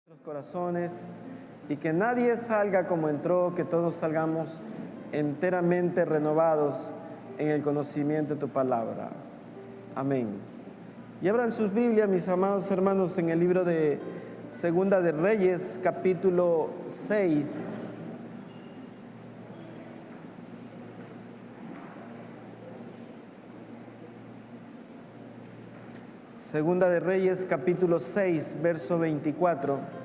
Los corazones y que nadie salga como entró, que todos salgamos enteramente renovados en el conocimiento de tu palabra. Amén. Y abran sus Biblias, mis amados hermanos, en el libro de Segunda de Reyes, capítulo 6. Segunda de Reyes, capítulo 6, verso 24.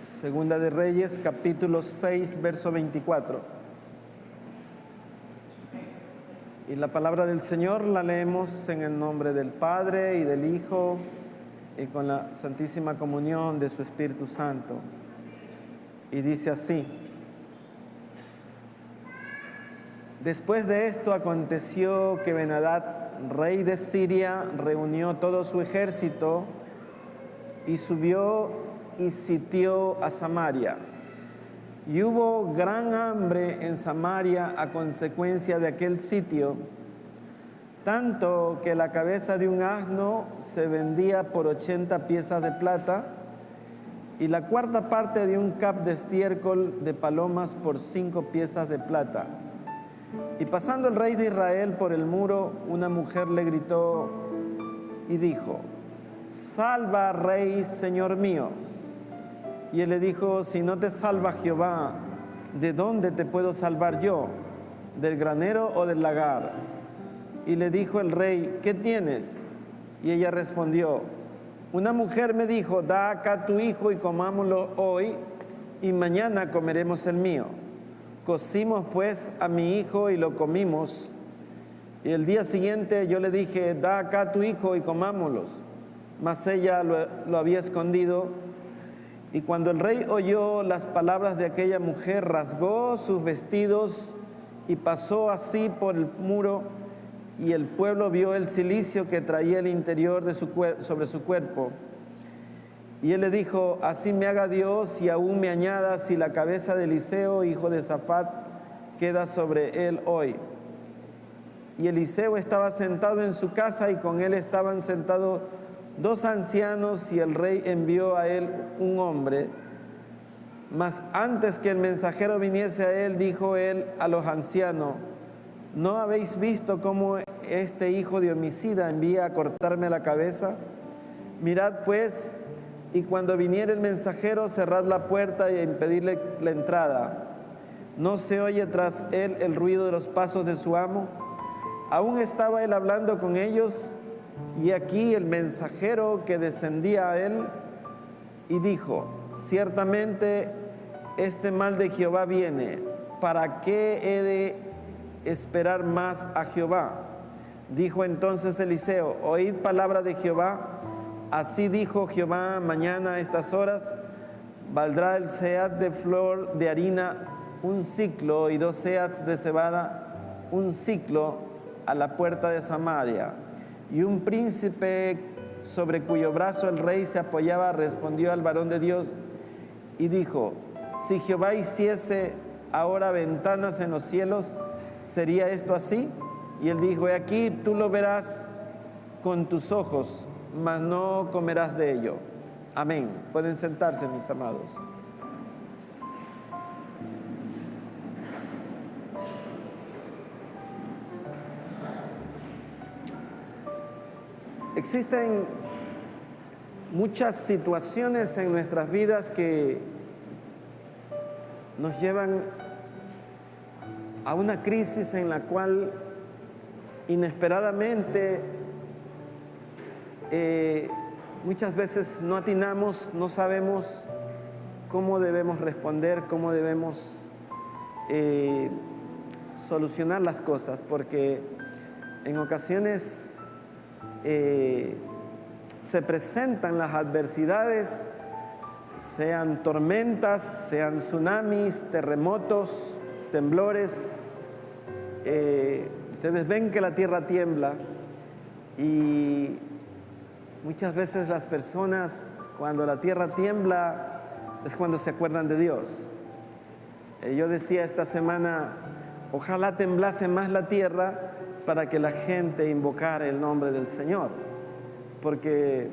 Segunda de Reyes, capítulo 6, verso 24. Y la palabra del Señor la leemos en el nombre del Padre y del Hijo y con la santísima comunión de su Espíritu Santo. Y dice así: Después de esto aconteció que Ben-Hadad, rey de Siria, reunió todo su ejército y subió y sitió a Samaria. Y hubo gran hambre en Samaria a consecuencia de aquel sitio, tanto que la cabeza de un asno se vendía por 80 piezas de plata y la cuarta parte de un cap de estiércol de palomas por 5 piezas de plata. Y pasando el rey de Israel por el muro, una mujer le gritó y dijo: «Salva, rey, señor mío». Y él le dijo: «Si no te salva Jehová, ¿de dónde te puedo salvar yo? ¿Del granero o del lagar?». Y le dijo el rey: «¿Qué tienes?». Y ella respondió: «Una mujer me dijo: da acá tu hijo y comámoslo hoy, y mañana comeremos el mío». Cocimos pues a mi hijo y lo comimos. Y el día siguiente yo le dije: da acá tu hijo y comámoslos. Mas ella lo había escondido. Y cuando el rey oyó las palabras de aquella mujer, rasgó sus vestidos y pasó así por el muro, y el pueblo vio el cilicio que traía el interior de sobre su cuerpo. Y él le dijo: así me haga Dios y aún me añada, si la cabeza de Eliseo, hijo de Safat, queda sobre él hoy. Y Eliseo estaba sentado en su casa y con él estaban sentados 2 ancianos, y el rey envió a él un hombre. Mas antes que el mensajero viniese a él, dijo él a los ancianos: ¿no habéis visto cómo este hijo de homicida envía a cortarme la cabeza? Mirad pues, y cuando viniere el mensajero, cerrad la puerta y impedidle la entrada. ¿No se oye tras él el ruido de los pasos de su amo? Aún estaba él hablando con ellos, y aquí el mensajero que descendía a él, y dijo: ciertamente este mal de Jehová viene. ¿Para qué he de esperar más a Jehová? Dijo entonces Eliseo: oíd palabra de Jehová. Así dijo Jehová: mañana a estas horas valdrá el seat de flor de harina 1 siclo, y 2 seats de cebada 1 siclo a la puerta de Samaria. Y un príncipe sobre cuyo brazo el rey se apoyaba respondió al varón de Dios y dijo: si Jehová hiciese ahora ventanas en los cielos, ¿sería esto así? Y él dijo: he aquí, tú lo verás con tus ojos, mas no comerás de ello. Amén. Pueden sentarse, mis amados. Existen muchas situaciones en nuestras vidas que nos llevan a una crisis en la cual inesperadamente muchas veces no atinamos, no sabemos cómo debemos responder, cómo debemos solucionar las cosas, porque en ocasiones se presentan las adversidades, sean tormentas, sean tsunamis, terremotos, temblores. Ustedes ven que la tierra tiembla y Muchas veces las personas, cuando la tierra tiembla, es cuando se acuerdan de Dios. Yo decía esta semana, ojalá temblase más la tierra para que la gente invocara el nombre del Señor. Porque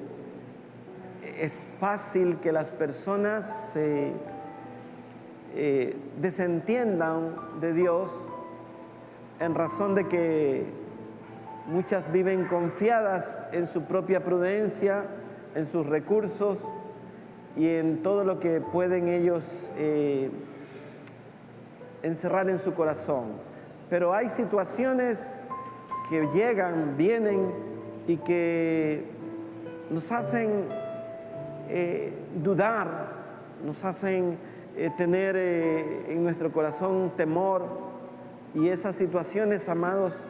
es fácil que las personas se desentiendan de Dios en razón de que muchas viven confiadas en su propia prudencia, en sus recursos y en todo lo que pueden ellos encerrar en su corazón. Pero hay situaciones que llegan, vienen y que nos hacen dudar, nos hacen tener en nuestro corazón temor, y esas situaciones, amados,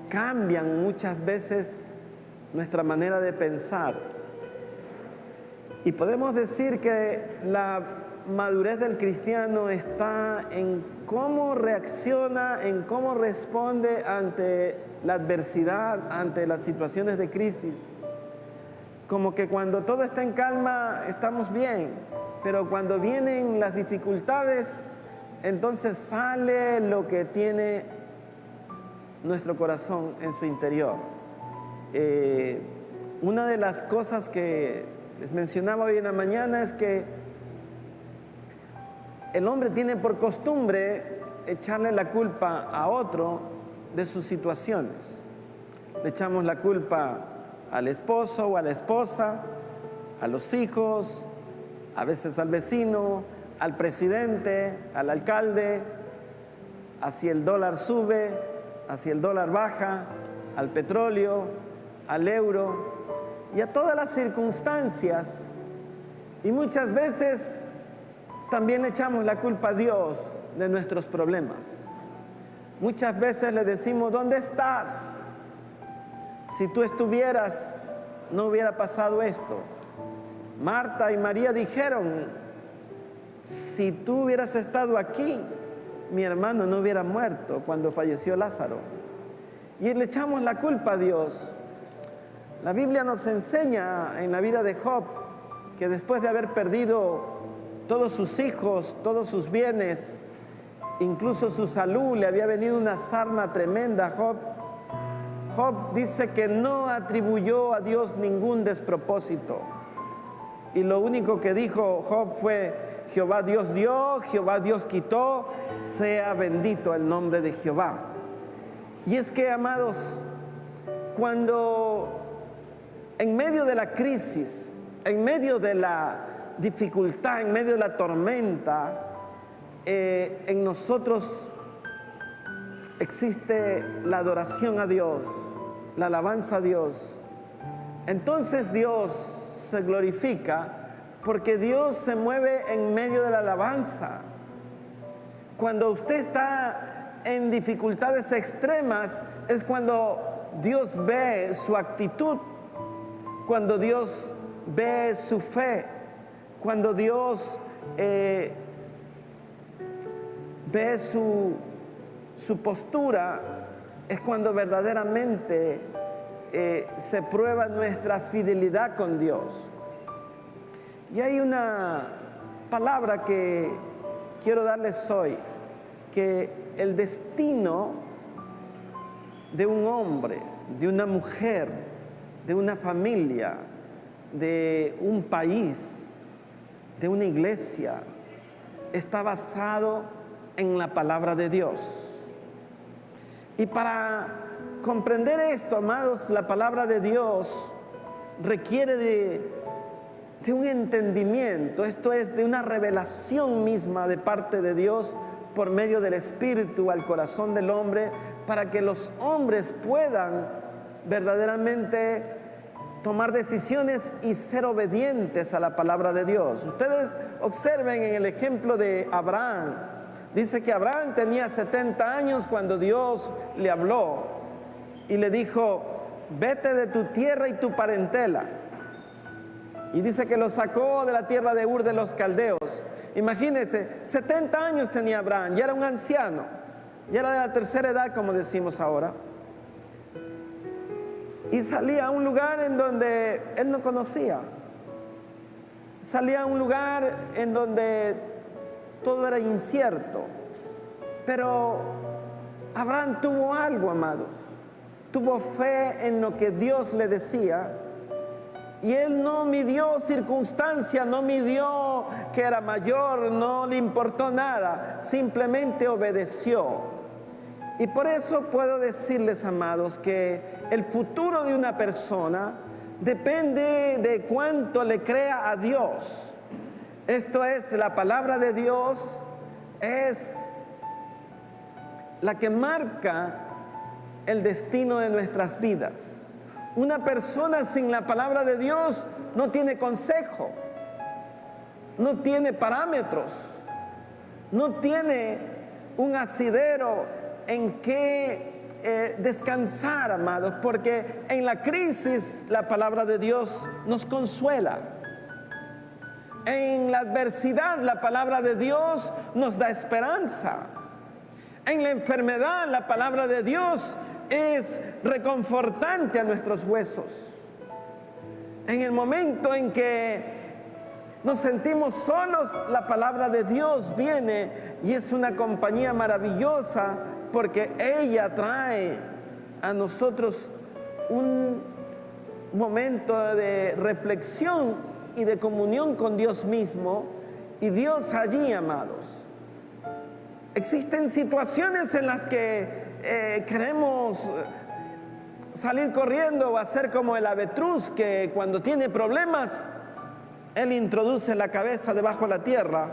cambian muchas veces nuestra manera de pensar. Y podemos decir que la madurez del cristiano está en cómo reacciona, en cómo responde ante la adversidad, ante las situaciones de crisis. Como que cuando todo está en calma estamos bien, pero cuando vienen las dificultades, entonces sale lo que tiene nuestro corazón en su interior. Una de las cosas que les mencionaba hoy en la mañana es que el hombre tiene por costumbre echarle la culpa a otro de sus situaciones. Le echamos la culpa al esposo o a la esposa, a los hijos, a veces al vecino, al presidente, al alcalde, a si el dólar sube, a si el dólar baja, al petróleo, al euro y a todas las circunstancias. Y muchas veces también le echamos la culpa a Dios de nuestros problemas. Muchas veces le decimos, ¿dónde estás? Si tú estuvieras, no hubiera pasado esto. Marta y María dijeron, si tú hubieras estado aquí, mi hermano no hubiera muerto cuando falleció Lázaro. Y le echamos la culpa a Dios. La Biblia nos enseña en la vida de Job que después de haber perdido todos sus hijos, todos sus bienes, incluso su salud, le había venido una sarna tremenda a Job. Job dice que no atribuyó a Dios ningún despropósito. Y lo único que dijo Job fue, Jehová Dios dio, Jehová Dios quitó, sea bendito el nombre de Jehová. Y es que, amados, cuando en medio de la crisis, en medio de la dificultad, en medio de la tormenta, en nosotros existe la adoración a Dios, la alabanza a Dios, entonces Dios se glorifica porque Dios se mueve en medio de la alabanza. Cuando usted está en dificultades extremas es cuando Dios ve su actitud, cuando Dios ve su fe, cuando Dios ve su postura, es cuando verdaderamente se prueba nuestra fidelidad con Dios. Y hay una palabra que quiero darles hoy, que el destino de un hombre, de una mujer, de una familia, de un país, de una iglesia, está basado en la palabra de Dios. Y para comprender esto, amados, la palabra de Dios requiere de un entendimiento, esto es, de una revelación misma de parte de Dios por medio del Espíritu al corazón del hombre, para que los hombres puedan verdaderamente tomar decisiones y ser obedientes a la palabra de Dios. Ustedes observen en el ejemplo de Abraham. Dice que Abraham tenía 70 años cuando Dios le habló y le dijo, vete de tu tierra y tu parentela. Y dice que lo sacó de la tierra de Ur de los Caldeos. Imagínense, 70 años tenía Abraham, ya era un anciano, ya era de la tercera edad, como decimos ahora. y salía a un lugar en donde él no conocía. Salía a un lugar en donde todo era incierto. Pero Abraham tuvo algo, amados. Tuvo fe en lo que Dios le decía. Y él no midió circunstancia, no midió que era mayor, no le importó nada. Simplemente obedeció. Y por eso puedo decirles, amados, que el futuro de una persona depende de cuánto le crea a Dios. Esto es, la palabra de Dios es la que marca el destino de nuestras vidas. Una persona sin la palabra de Dios no tiene consejo, no tiene parámetros, no tiene un asidero en que descansar, amados, porque en la crisis la palabra de Dios nos consuela. En la adversidad la palabra de Dios nos da esperanza. En la enfermedad la palabra de Dios es reconfortante a nuestros huesos. En el momento en que nos sentimos solos, la palabra de Dios viene y es una compañía maravillosa, porque ella trae a nosotros un momento de reflexión y de comunión con Dios mismo, y Dios allí, amados. Existen situaciones en las que queremos salir corriendo o hacer como el avestruz, que cuando tiene problemas, él introduce la cabeza debajo de la tierra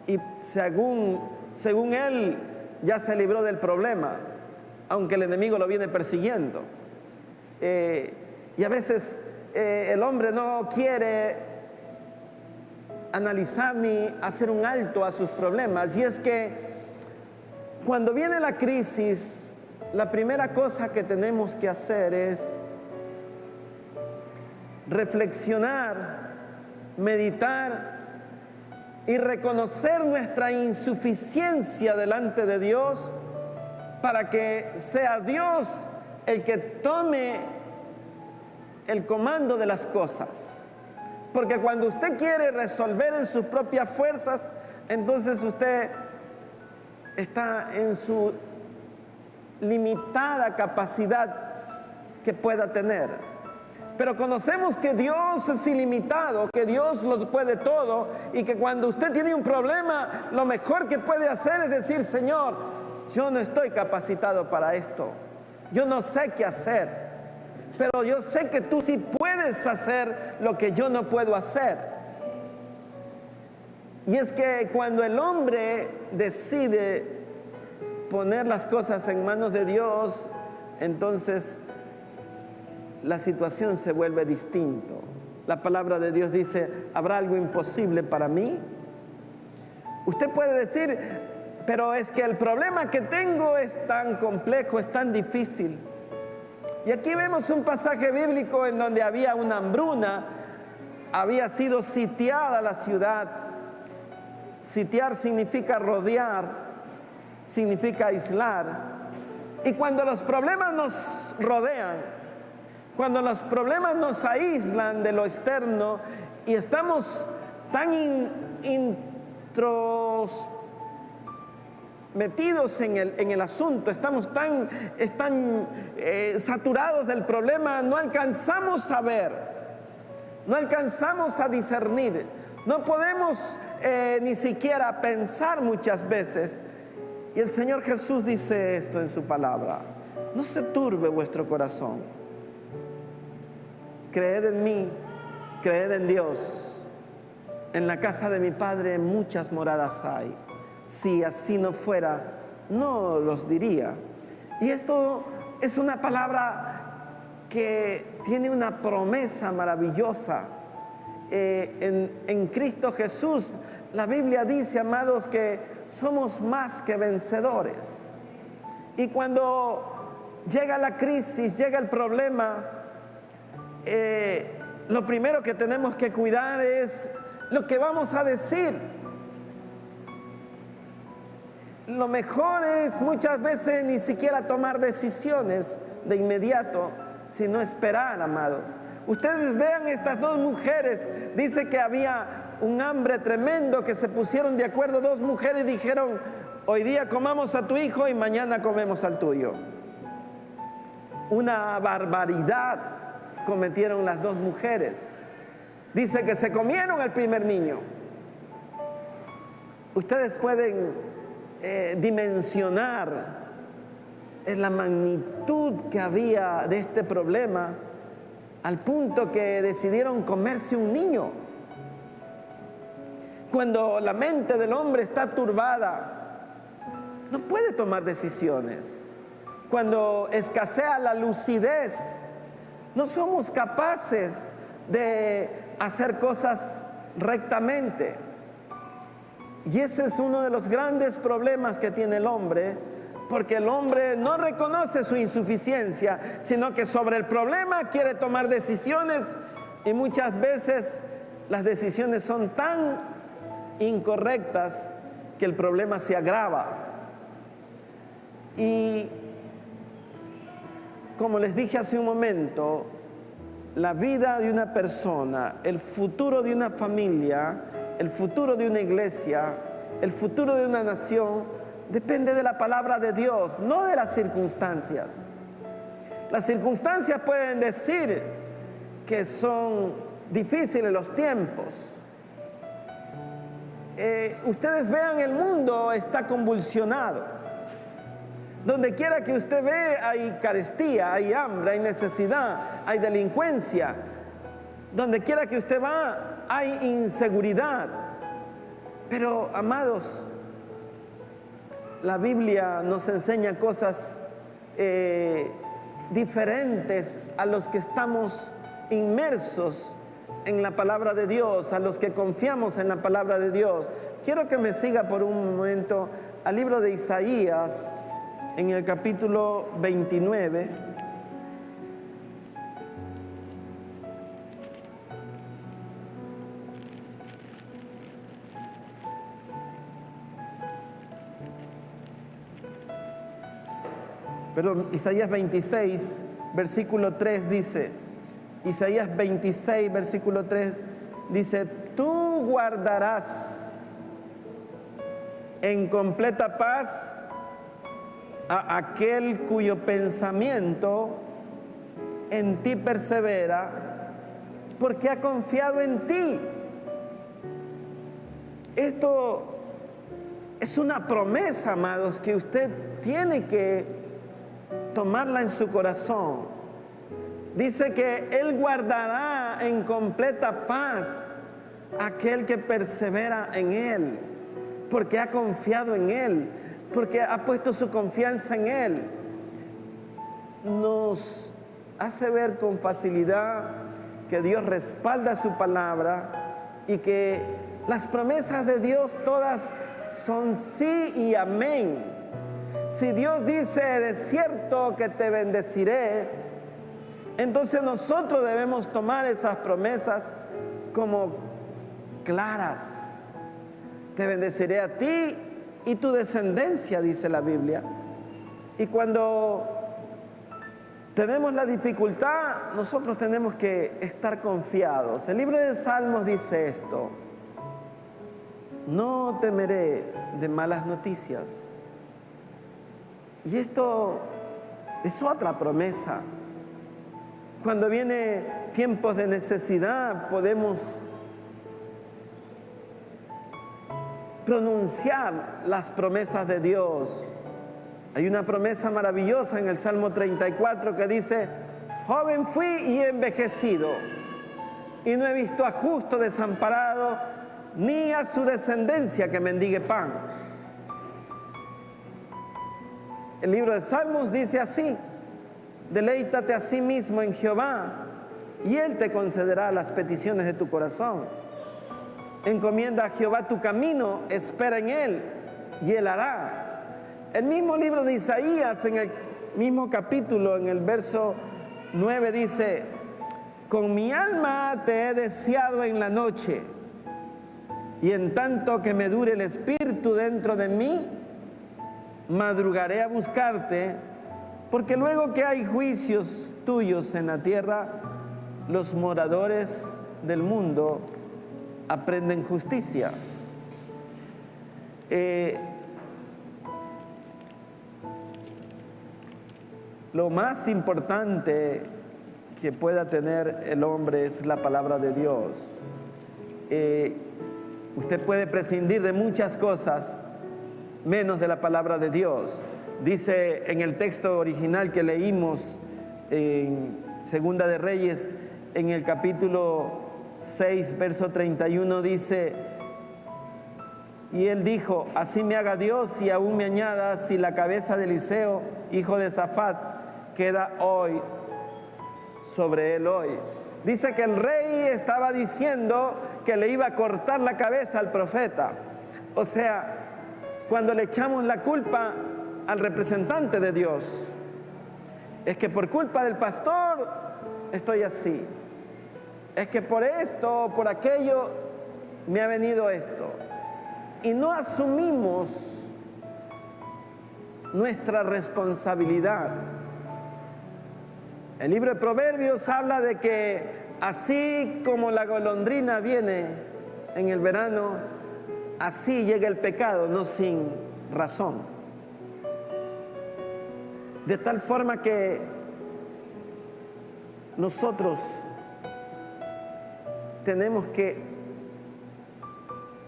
y según él ya se libró del problema, aunque el enemigo lo viene persiguiendo. Y a veces el hombre no quiere analizar ni hacer un alto a sus problemas. Y es que cuando viene la crisis, la primera cosa que tenemos que hacer es reflexionar, meditar y reconocer nuestra insuficiencia delante de Dios, para que sea Dios el que tome el comando de las cosas. Porque cuando usted quiere resolver en sus propias fuerzas, entonces usted está en su limitada capacidad que pueda tener. Pero conocemos que Dios es ilimitado, que Dios lo puede todo, y que cuando usted tiene un problema, lo mejor que puede hacer es decir: Señor, yo no estoy capacitado para esto, yo no sé qué hacer, pero yo sé que tú sí puedes hacer lo que yo no puedo hacer. Y es que cuando el hombre decide poner las cosas en manos de Dios, entonces la situación se vuelve distinta. La palabra de Dios dice: ¿habrá algo imposible para mí? Usted puede decir: pero es que el problema que tengo es tan complejo, es tan difícil. Y aquí vemos un pasaje bíblico en donde había una hambruna, había sido sitiada la ciudad. Sitiar significa rodear, significa aislar. Y cuando los problemas nos rodean, cuando los problemas nos aíslan de lo externo y estamos tan metidos en el asunto, estamos tan saturados del problema, no alcanzamos a ver, no alcanzamos a discernir, no podemos ni siquiera pensar muchas veces. Y el Señor Jesús dice esto en su palabra: no se turbe vuestro corazón, creed en mí, creed en Dios. En la casa de mi Padre muchas moradas hay. Si así no fuera, no los diría. Y esto es una palabra que tiene una promesa maravillosa. En Cristo Jesús, la Biblia dice, amados, que somos más que vencedores. Y cuando llega la crisis, llega el problema, lo primero que tenemos que cuidar es lo que vamos a decir. Lo mejor es muchas veces ni siquiera tomar decisiones de inmediato, sino esperar, amado. Ustedes vean estas dos mujeres, dice que había un hambre tremendo, que se pusieron de acuerdo dos mujeres y dijeron: hoy día comamos a tu hijo y mañana comemos al tuyo. Una barbaridad cometieron las dos mujeres. Dice que se comieron al primer niño. Ustedes pueden dimensionar la magnitud que había de este problema, al punto que decidieron comerse un niño. Cuando la mente del hombre está turbada, no puede tomar decisiones. Cuando escasea la lucidez, no somos capaces de hacer cosas rectamente. Y ese es uno de los grandes problemas que tiene el hombre, porque el hombre no reconoce su insuficiencia, sino que sobre el problema quiere tomar decisiones, y muchas veces las decisiones son tan incorrectas que el problema se agrava. Y como les dije hace un momento, la vida de una persona, el futuro de una familia, el futuro de una iglesia, el futuro de una nación, depende de la palabra de Dios, no de las circunstancias. Las circunstancias pueden decir que son difíciles los tiempos. Ustedes vean, el mundo está convulsionado. Donde quiera que usted ve hay carestía, hay hambre, hay necesidad, hay delincuencia. Donde quiera que usted va hay inseguridad. Pero, amados, la Biblia nos enseña cosas diferentes a los que estamos inmersos en la palabra de Dios, a los que confiamos en la palabra de Dios. Quiero que me siga por un momento al libro de Isaías, en el capítulo 29. Perdón, Isaías 26, versículo 3 dice, Isaías 26, versículo 3 dice: tú guardarás en completa paz a aquel cuyo pensamiento en ti persevera, porque ha confiado en ti. Esto es una promesa, amados, que usted tiene que tomarla en su corazón. Dice que Él guardará en completa paz a aquel que persevera en Él, porque ha confiado en Él, porque ha puesto su confianza en Él. Nos hace ver con facilidad que Dios respalda su palabra y que las promesas de Dios todas son sí y amén. Si Dios dice: de cierto que te bendeciré, entonces nosotros debemos tomar esas promesas como claras. Te bendeciré a ti y tu descendencia, dice la Biblia. Y cuando tenemos la dificultad, nosotros tenemos que estar confiados. El libro de Salmos dice esto: no temeré de malas noticias. Y esto es otra promesa. Cuando viene tiempos de necesidad, podemos pronunciar las promesas de Dios. Hay una promesa maravillosa en el Salmo 34 que dice: joven fui y he envejecido, y no he visto a justo desamparado, ni a su descendencia que mendigue pan. El libro de Salmos dice así: deleítate a sí mismo en Jehová, y Él te concederá las peticiones de tu corazón. Encomienda a Jehová tu camino, espera en Él, y Él hará. El mismo libro de Isaías, en el mismo capítulo, en el verso 9 dice: con mi alma te he deseado en la noche, y en tanto que me dure el espíritu dentro de mí, madrugaré a buscarte Porque luego que hay juicios tuyos en la tierra, los moradores del mundo aprenden justicia. Lo más importante que pueda tener el hombre es la palabra de Dios. Usted puede prescindir de muchas cosas, menos de la palabra de Dios. Dice en el texto original que leímos en Segunda de Reyes, en el capítulo 6, verso 31, dice: y él dijo, así me haga Dios y aún me añada, si la cabeza de Eliseo, hijo de Safat, queda hoy sobre él hoy. Dice que el rey estaba diciendo que le iba a cortar la cabeza al profeta. O sea, cuando le echamos la culpa al representante de Dios, es que por culpa del pastor estoy así, es que por esto, por aquello me ha venido esto, y no asumimos nuestra responsabilidad. El libro de Proverbios habla de que así como la golondrina viene en el verano, así llega el pecado, no sin razón. De tal forma que nosotros tenemos que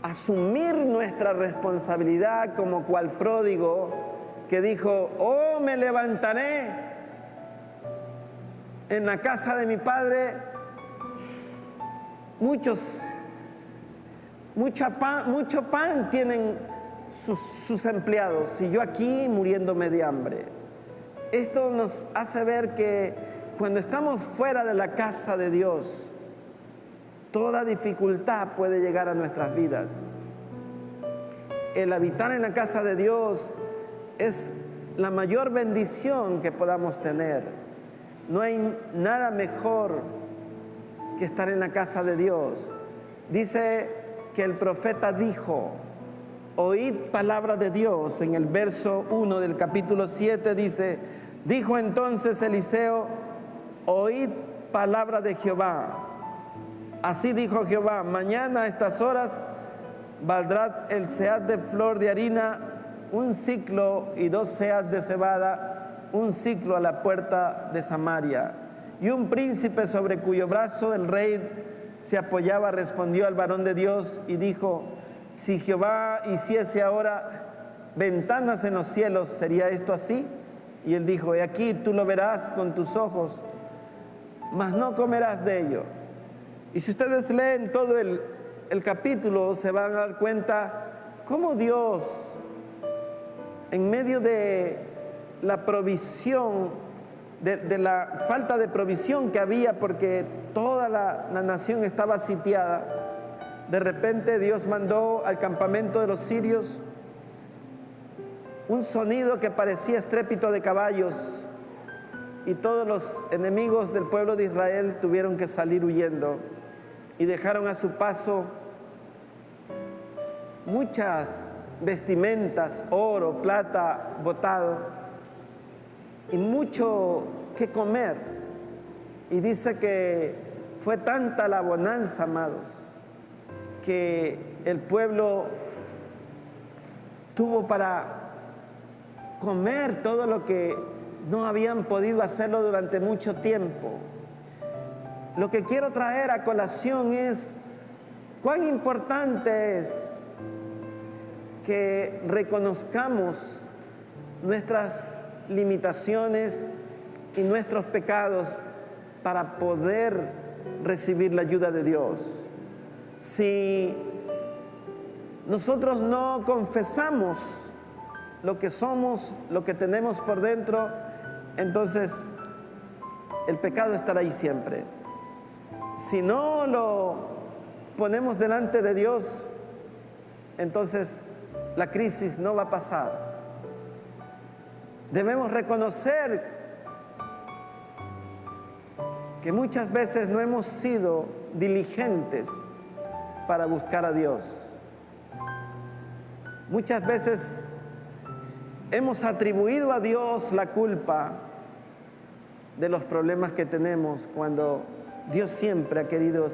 asumir nuestra responsabilidad como cual pródigo que dijo, oh, me levantaré en la casa de mi padre, mucho pan tienen sus empleados y yo aquí muriéndome de hambre. Esto nos hace ver que cuando estamos fuera de la casa de Dios, toda dificultad puede llegar a nuestras vidas. El habitar en la casa de Dios es la mayor bendición que podamos tener. No hay nada mejor que estar en la casa de Dios. Dice que el profeta dijo, oíd palabra de Dios. En el verso 1 del capítulo 7 dice, dijo entonces Eliseo, oíd palabra de Jehová. Así dijo Jehová, mañana a estas horas valdrá el sead de flor de harina 1 siclo y 2 seas de cebada, 1 siclo a la puerta de Samaria. Y un príncipe sobre cuyo brazo el rey se apoyaba respondió al varón de Dios y dijo, si Jehová hiciese ahora ventanas en los cielos, ¿sería esto así? Y él dijo, he aquí tú lo verás con tus ojos, mas no comerás de ello. Y si ustedes leen todo el capítulo, se van a dar cuenta cómo Dios, en medio de la provisión, de la falta de provisión que había, porque toda la nación estaba sitiada, de repente Dios mandó al campamento de los sirios un sonido que parecía estrépito de caballos, y todos los enemigos del pueblo de Israel tuvieron que salir huyendo. Y dejaron a su paso muchas vestimentas, oro, plata botado y mucho que comer. Y dice que fue tanta la bonanza, amados, que el pueblo tuvo para comer todo lo que no habían podido hacerlo durante mucho tiempo. Lo que quiero traer a colación es cuán importante es que reconozcamos nuestras limitaciones y nuestros pecados para poder recibir la ayuda de Dios. Si nosotros no confesamos lo que somos, lo que tenemos por dentro, entonces el pecado estará ahí siempre. Si no lo ponemos delante de Dios, entonces la crisis no va a pasar. Debemos reconocer que muchas veces no hemos sido diligentes para buscar a Dios. Muchas veces hemos atribuido a Dios la culpa de los problemas que tenemos cuando Dios siempre ha querido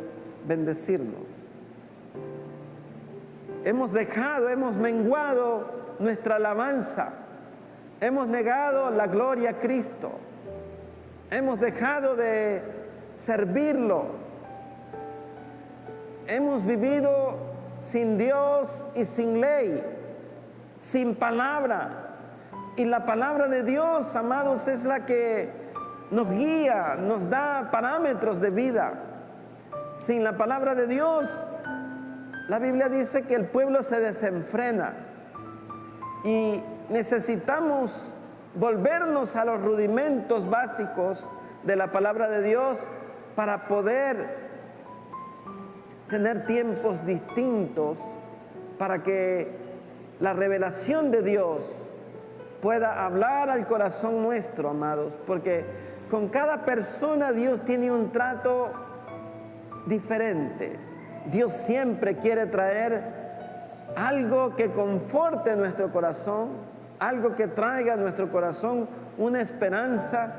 bendecirnos. Hemos menguado nuestra alabanza, hemos negado la gloria a Cristo, hemos dejado de servirlo, hemos vivido sin Dios y sin ley, sin palabra. Y la palabra de Dios, amados, es la que nos guía, nos da parámetros de vida. Sin la palabra de Dios, la Biblia dice que el pueblo se desenfrena y necesitamos volvernos a los rudimentos básicos de la palabra de Dios para poder tener tiempos distintos, para que la revelación de Dios pueda hablar al corazón nuestro, amados, porque con cada persona Dios tiene un trato diferente. Dios siempre quiere traer algo que conforte nuestro corazón, algo que traiga a nuestro corazón una esperanza,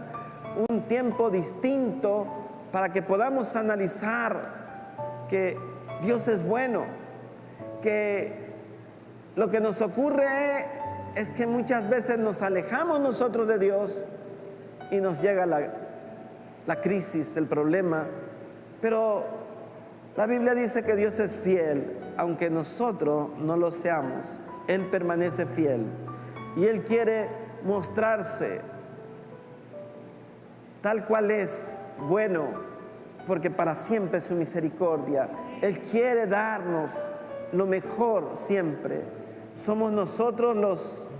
un tiempo distinto, para que podamos analizar que Dios es bueno, que lo que nos ocurre es que muchas veces nos alejamos nosotros de Dios y nos llega la crisis, el problema, pero la Biblia dice que Dios es fiel, aunque nosotros no lo seamos. Él permanece fiel y Él quiere mostrarse tal cual es, bueno, porque para siempre es su misericordia. Él quiere darnos lo mejor siempre. Somos nosotros los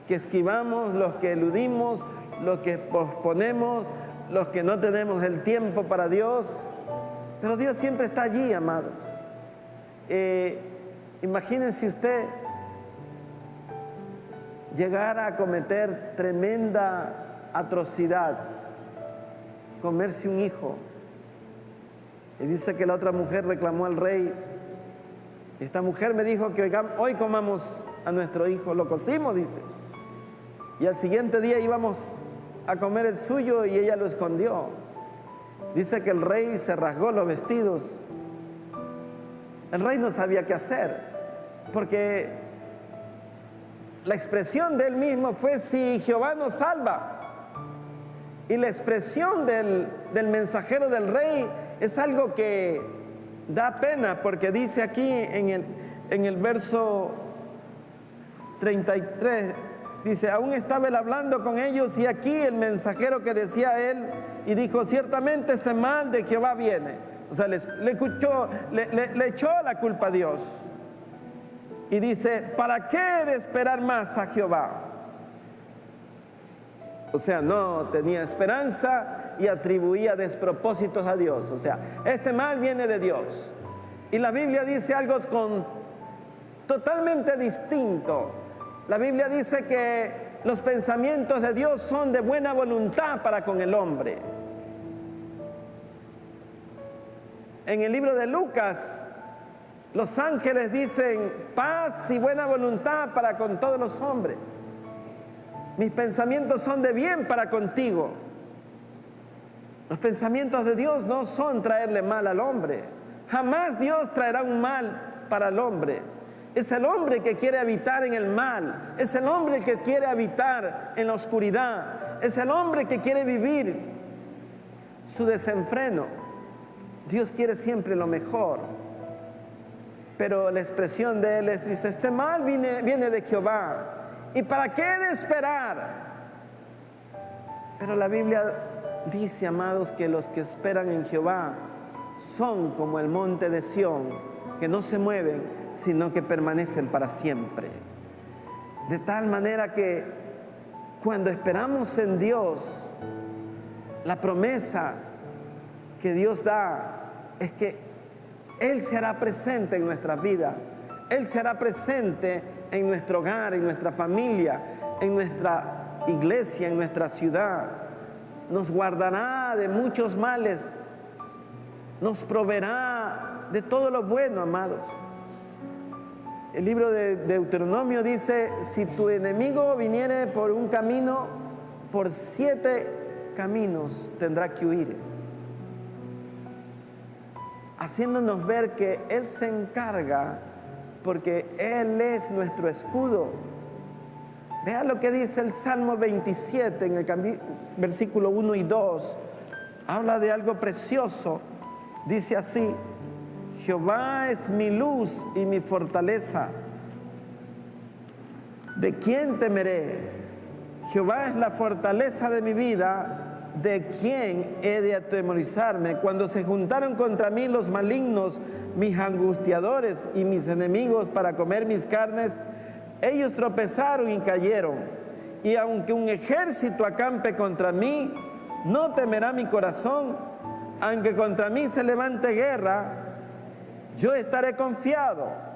que esquivamos, los que eludimos, los que posponemos, los que no tenemos el tiempo para Dios. Pero Dios siempre está allí, amados. Imagínense usted llegar a cometer tremenda atrocidad, comerse un hijo. Y dice que la otra mujer reclamó al rey. Esta mujer me dijo que hoy comamos a nuestro hijo, lo cocimos, dice. Y al siguiente día íbamos a comer el suyo y ella lo escondió. Dice que el rey se rasgó los vestidos. El rey no sabía qué hacer, porque la expresión de él mismo fue: si Jehová nos salva. Y la expresión del mensajero del rey es algo que da pena, porque dice aquí en el verso 33, dice: aún estaba él hablando con ellos, y aquí el mensajero que decía a él, y dijo: ciertamente este mal de Jehová viene. O sea, le echó la culpa a Dios. Y dice: ¿para qué he de esperar más a Jehová? O sea, no tenía esperanza y atribuía despropósitos a Dios. O sea, este mal viene de Dios. Y la Biblia dice algo totalmente distinto. La Biblia dice que los pensamientos de Dios son de buena voluntad para con el hombre. En el libro de Lucas, los ángeles dicen: paz y buena voluntad para con todos los hombres. Mis pensamientos son de bien para contigo. Los pensamientos de Dios no son traerle mal al hombre. Jamás Dios traerá un mal para el hombre. Es el hombre que quiere habitar en el mal. Es el hombre que quiere habitar en la oscuridad. Es el hombre que quiere vivir su desenfreno. Dios quiere siempre lo mejor. Pero la expresión de él dice: este mal viene de Jehová. ¿Y para qué he de esperar? Pero la Biblia dice, amados, que los que esperan en Jehová son como el monte de Sión, que no se mueven, sino que permanecen para siempre. De tal manera que cuando esperamos en Dios, la promesa que Dios da es que Él se hará presente en nuestra vida. Él se hará presente en nuestro hogar, en nuestra familia, en nuestra iglesia, en nuestra ciudad. Nos guardará de muchos males. Nos proveerá de todo lo bueno, amados. El libro de Deuteronomio dice: si tu enemigo viniere por un camino, por 7 caminos tendrá que huir, haciéndonos ver que Él se encarga porque Él es nuestro escudo. Vea lo que dice el Salmo 27 en el versículo 1 y 2. Habla de algo precioso. Dice así: Jehová es mi luz y mi fortaleza. ¿De quién temeré? Jehová es la fortaleza de mi vida. ¿De quién he de atemorizarme? Cuando se juntaron contra mí los malignos, mis angustiadores y mis enemigos para comer mis carnes, ellos tropezaron y cayeron. Y aunque un ejército acampe contra mí, no temerá mi corazón. Aunque contra mí se levante guerra, yo estaré confiado.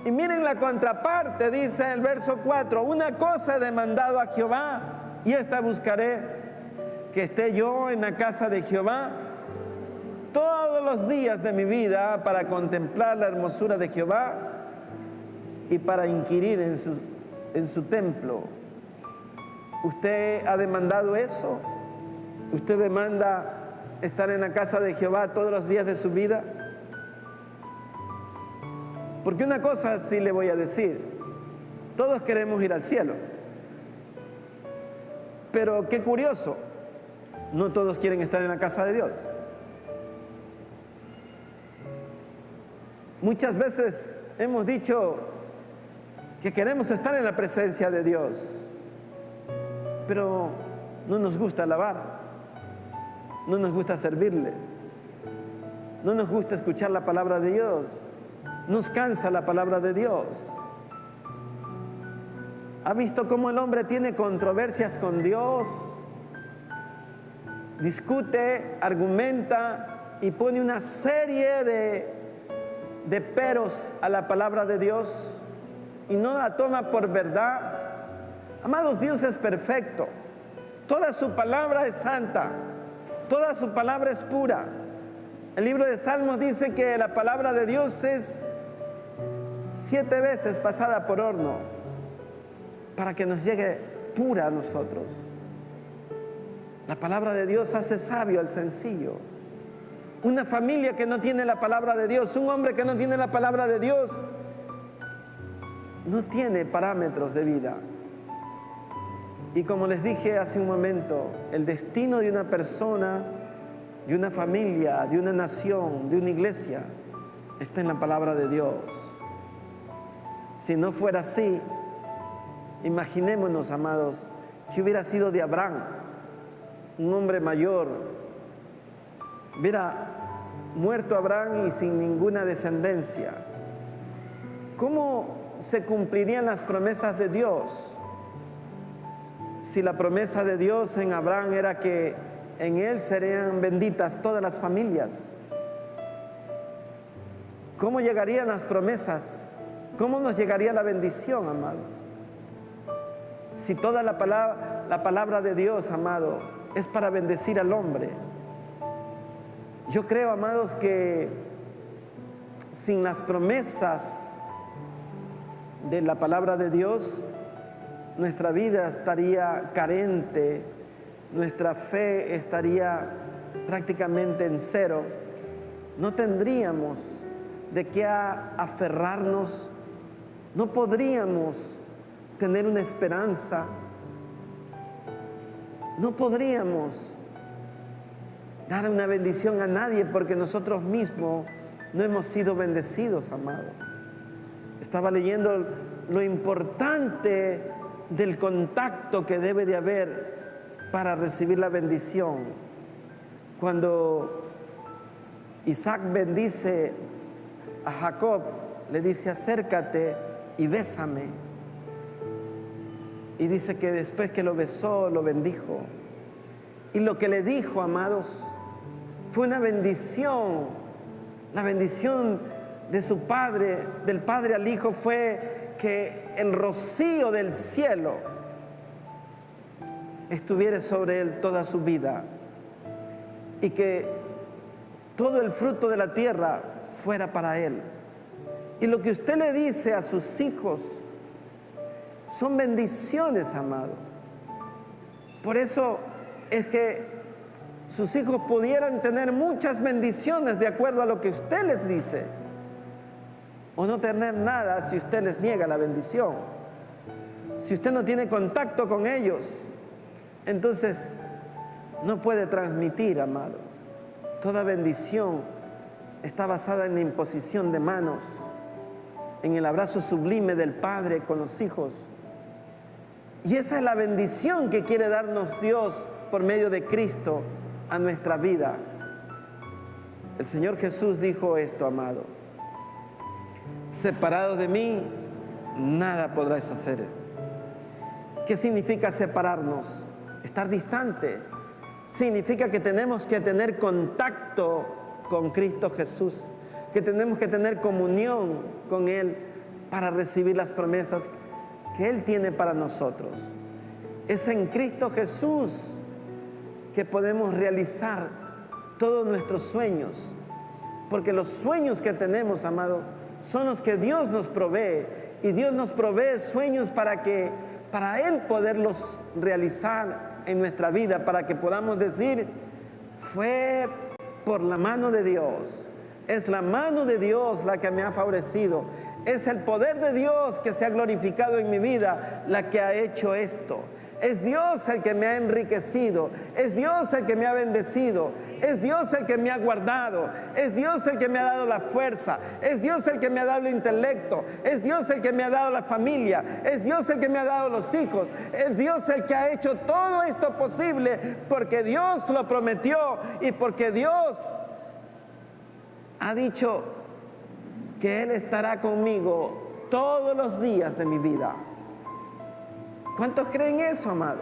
Y miren la contraparte, dice el verso 4: una cosa he demandado a Jehová, y esta buscaré, que esté yo en la casa de Jehová todos los días de mi vida, para contemplar la hermosura de Jehová y para inquirir en su templo. ¿Usted ha demandado eso? ¿Usted demanda estar en la casa de Jehová todos los días de su vida? Porque una cosa sí le voy a decir: todos queremos ir al cielo, pero qué curioso, no todos quieren estar en la casa de Dios. Muchas veces hemos dicho que queremos estar en la presencia de Dios, pero no nos gusta alabar, no nos gusta servirle, no nos gusta escuchar la palabra de Dios, nos cansa la palabra de Dios. ¿Ha visto cómo el hombre tiene controversias con Dios? Discute, argumenta y pone una serie de peros a la palabra de Dios y no la toma por verdad. Amados, Dios es perfecto. Toda su palabra es santa. Toda su palabra es pura. El libro de Salmos dice que la palabra de Dios es 7 veces pasada por horno para que nos llegue pura a nosotros. La palabra de Dios hace sabio al sencillo. Una familia que no tiene la palabra de Dios, un hombre que no tiene la palabra de Dios, no tiene parámetros de vida. Y como les dije hace un momento, el destino de una persona, de una familia, de una nación, de una iglesia, está en la palabra de Dios. Si no fuera así, imaginémonos, amados, que hubiera sido de Abraham, un hombre mayor. Hubiera muerto Abraham y sin ninguna descendencia. ¿Cómo se cumplirían las promesas de Dios? Si la promesa de Dios en Abraham era que en él serían benditas todas las familias, ¿cómo llegarían las promesas? ¿Cómo nos llegaría la bendición, amado? Si toda la palabra de Dios, amado, es para bendecir al hombre. Yo creo, amados, que sin las promesas de la palabra de Dios, nuestra vida estaría carente, nuestra fe estaría prácticamente en cero. No tendríamos de qué aferrarnos, no podríamos tener una esperanza, no podríamos dar una bendición a nadie porque nosotros mismos no hemos sido bendecidos, amado. Estaba leyendo lo importante del contacto que debe de haber para recibir la bendición. Cuando Isaac bendice a Jacob, le dice: acércate y bésame. Y dice que después que lo besó, lo bendijo. Y lo que le dijo, amados, fue una bendición. La bendición de su padre, del padre al hijo, fue que el rocío del cielo estuviera sobre él toda su vida y que todo el fruto de la tierra fuera para él. Y lo que usted le dice a sus hijos son bendiciones, amado. Por eso es que sus hijos pudieran tener muchas bendiciones de acuerdo a lo que usted les dice, o no tener nada si usted les niega la bendición. Si usted no tiene contacto con ellos, entonces no puede transmitir, amado. Toda bendición está basada en la imposición de manos, en el abrazo sublime del Padre con los hijos. Y esa es la bendición que quiere darnos Dios por medio de Cristo a nuestra vida. El Señor Jesús dijo esto, amado: separado de mí, nada podrás hacer. ¿Qué significa separarnos? Estar distante. Significa que tenemos que tener contacto con Cristo Jesús, que tenemos que tener comunión con Él para recibir las promesas que Él tiene para nosotros. Es en Cristo Jesús que podemos realizar todos nuestros sueños, porque los sueños que tenemos, amado, son los que Dios nos provee, y Dios nos provee sueños para Él poderlos realizar en nuestra vida, para que podamos decir: fue por la mano de Dios, es la mano de Dios la que me ha favorecido, es el poder de Dios que se ha glorificado en mi vida la que ha hecho esto. Es Dios el que me ha enriquecido, es Dios el que me ha bendecido, es Dios el que me ha guardado, es Dios el que me ha dado la fuerza, es Dios el que me ha dado el intelecto, es Dios el que me ha dado la familia, es Dios el que me ha dado los hijos, es Dios el que ha hecho todo esto posible, porque Dios lo prometió y porque Dios ha dicho que Él estará conmigo todos los días de mi vida. ¿Cuántos creen eso, amados?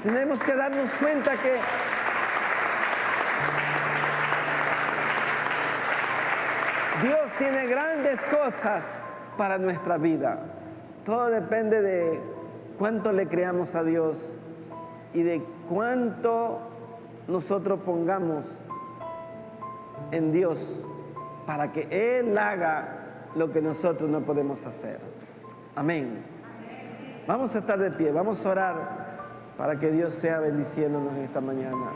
Tenemos que darnos cuenta que Dios tiene grandes cosas para nuestra vida. Todo depende de cuánto le creamos a Dios y de cuánto nosotros pongamos en Dios para que Él haga lo que nosotros no podemos hacer. Amén. Vamos a estar de pie, vamos a orar para que Dios sea bendiciéndonos en esta mañana.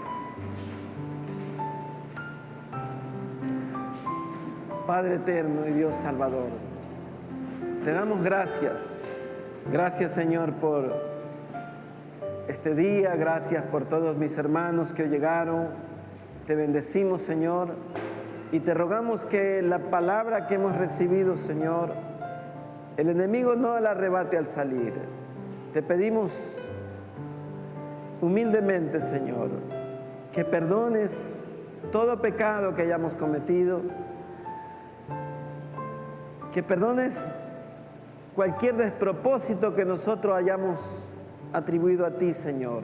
Padre eterno y Dios Salvador, te damos gracias. Gracias, Señor, por este día. Gracias por todos mis hermanos que hoy llegaron. Te bendecimos, Señor, y te rogamos que la palabra que hemos recibido, Señor, el enemigo no la arrebate al salir. Te pedimos humildemente, Señor, que perdones todo pecado que hayamos cometido, que perdones cualquier despropósito que nosotros hayamos atribuido a ti, Señor.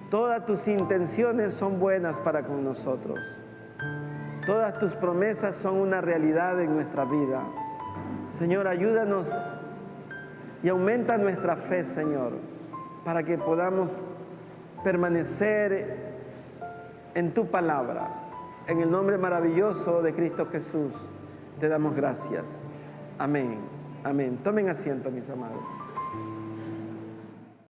Todas tus intenciones son buenas para con nosotros. Todas tus promesas son una realidad en nuestra vida. Señor, ayúdanos y aumenta nuestra fe, Señor, para que podamos permanecer en tu palabra. En el nombre maravilloso de Cristo Jesús, te damos gracias. Amén. Amén. Tomen asiento, mis amados.